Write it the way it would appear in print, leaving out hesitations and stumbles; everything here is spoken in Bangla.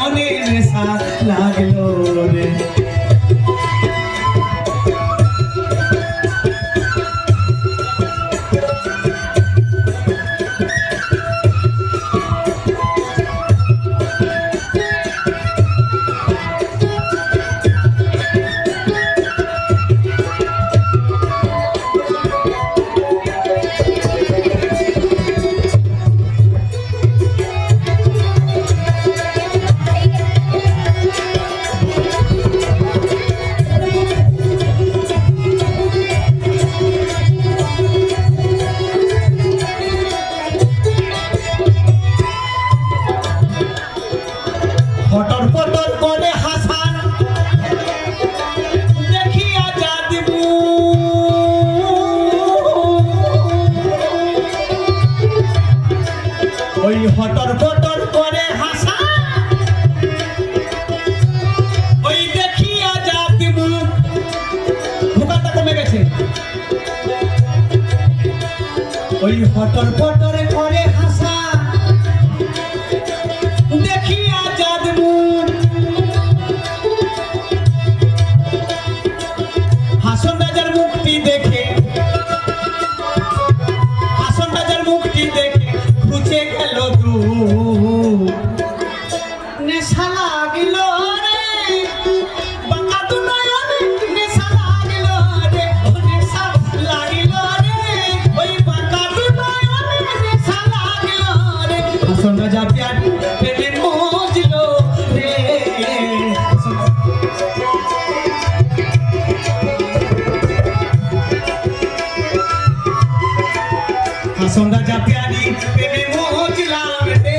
মনে নেশা লাগলো রে। ফটর ফটর করে হাসান দেখিয়া যা দিব, ওই ফটর ফটর করে হাসান ওই দেখিয়া যা দিব। ভোকাটা কমে গেছে। ওই ফটর ফটর করে হাসান দেখিয়া যা দিব। হাসন রাজার মুখটি দেখে, হাসন রাজার মুখটি দেখে ঘুচে গেল দু। নেশা লাগিল রে বাঁকা দু নয়নে, নেশা লাগিল রে, ও নেশা লাগিল রে, ওই বাঁকা দু নয়নে নেশা লাগিল রে। হাসন রাজা প্যারি প্রেমে মজল রে। হাসন রাজা প্যারি প্রেমে মজলাম রে।